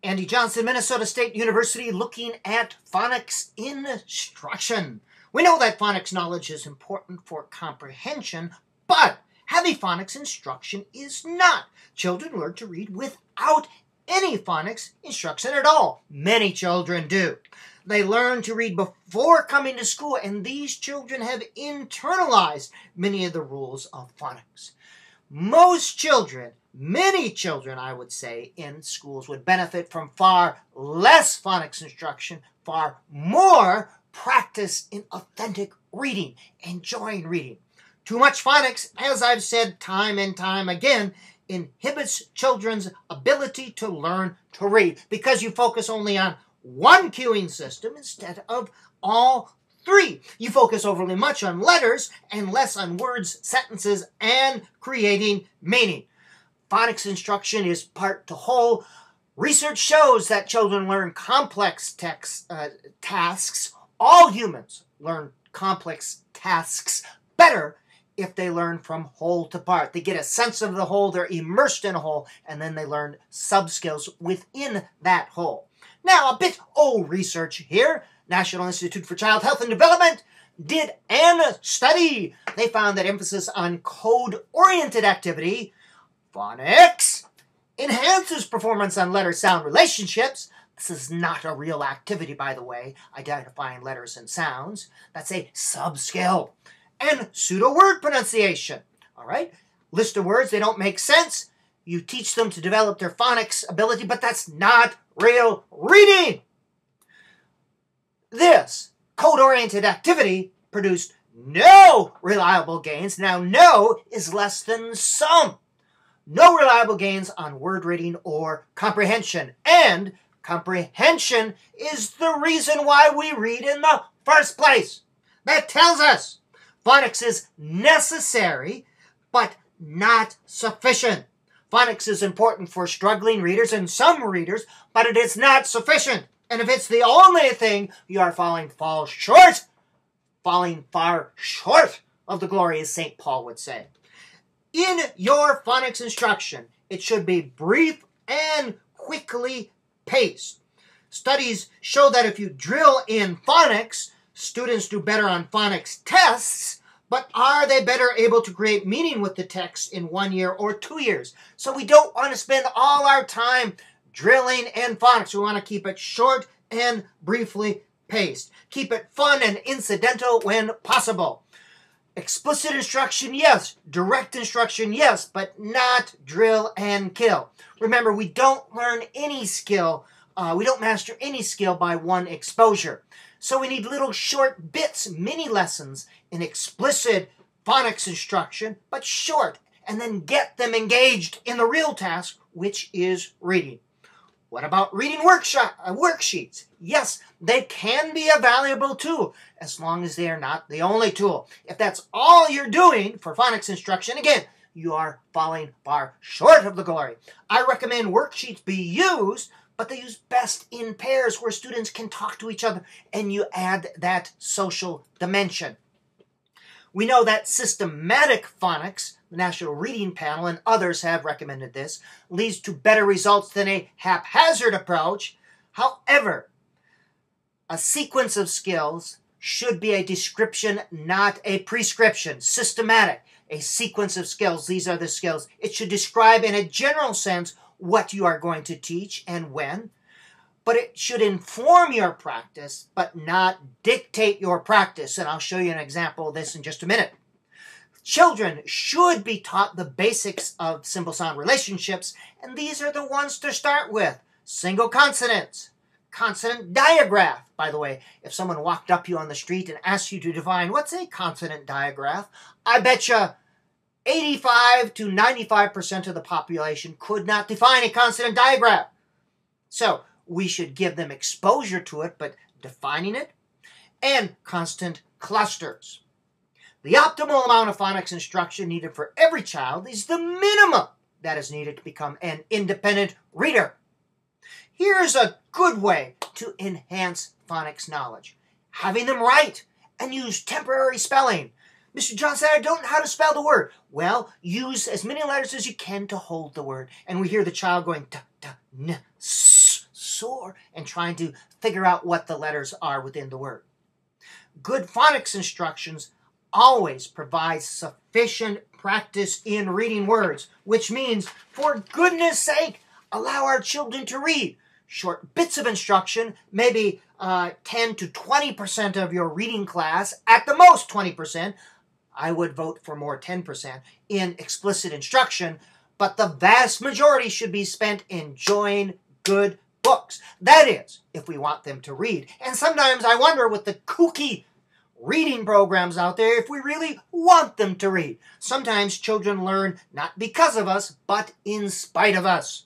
Andy Johnson, Minnesota State University, looking at phonics instruction. We know that phonics knowledge is important for comprehension, but heavy phonics instruction is not. Children learn to read without any phonics instruction at all. Many children do. They learn to read before coming to school, and these children have internalized many of the rules of phonics. Most children, many children, I would say, in schools would benefit from far less phonics instruction, far more practice in authentic reading, enjoying reading. Too much phonics, as I've said time and time again, inhibits children's ability to learn to read because you focus only on one cueing system instead of all three. You focus overly much on letters and less on words, sentences, and creating meaning. Phonics instruction is part to whole. Research shows that children learn complex tasks. All humans learn complex tasks better if they learn from whole to part. They get a sense of the whole, they're immersed in a whole, and then they learn sub-skills within that whole. Now, a bit old research here. National Institute for Child Health and Development did a study. They found that emphasis on code-oriented activity, phonics, enhances performance on letter-sound relationships. This is not a real activity, by the way, identifying letters and sounds. That's a sub-skill. And pseudo-word pronunciation. All right? List of words, they don't make sense. You teach them to develop their phonics ability, but that's not real reading. This code-oriented activity produced no reliable gains. Now, no is less than some. No reliable gains on word reading or comprehension. And comprehension is the reason why we read in the first place. That tells us phonics is necessary, but not sufficient. Phonics is important for struggling readers and some readers, but it is not sufficient. And if it's the only thing, you are falling far short of the glory, as St. Paul would say. In your phonics instruction, it should be brief and quickly paced. Studies show that if you drill in phonics, students do better on phonics tests, but are they better able to create meaning with the text in 1 year or 2 years? So we don't want to spend all our time drilling in phonics. We want to keep it short and briefly paced. Keep it fun and incidental when possible. Explicit instruction, yes. Direct instruction, yes, but not drill and kill. Remember, we don't learn any skill, we don't master any skill by one exposure. So we need little short bits, mini lessons in explicit phonics instruction, but short, and then get them engaged in the real task, which is reading. What about reading worksheets? Yes, they can be a valuable tool, as long as they are not the only tool. If that's all you're doing for phonics instruction, again, you are falling far short of the glory. I recommend worksheets be used, but they use best in pairs where students can talk to each other and you add that social dimension. We know that systematic phonics, the National Reading Panel and others have recommended this, leads to better results than a haphazard approach. However, a sequence of skills should be a description, not a prescription. Systematic, a sequence of skills. These are the skills. It should describe in a general sense what you are going to teach and when, but it should inform your practice, but not dictate your practice. And I'll show you an example of this in just a minute. Children should be taught the basics of simple sound relationships, and these are the ones to start with. Single consonants, consonant digraph. By the way, if someone walked up to you on the street and asked you to define what's a consonant digraph, I bet you 85 to 95% of the population could not define a consonant digraph. So we should give them exposure to it, but defining it, and constant clusters. The optimal amount of phonics instruction needed for every child is the minimum that is needed to become an independent reader. Here's a good way to enhance phonics knowledge. Having them write and use temporary spelling. Mr. Johnson, I don't know how to spell the word. Well, use as many letters as you can to hold the word. And we hear the child going, da, da, n, s, sore and trying to figure out what the letters are within the word. Good phonics instructions always provide sufficient practice in reading words, which means, for goodness sake, allow our children to read. Short bits of instruction, maybe 10 to 20% of your reading class, at the most 20%. I would vote for more 10% in explicit instruction, but the vast majority should be spent enjoying good books. That is, if we want them to read. And sometimes I wonder with the kooky reading programs out there if we really want them to read. Sometimes children learn not because of us, but in spite of us.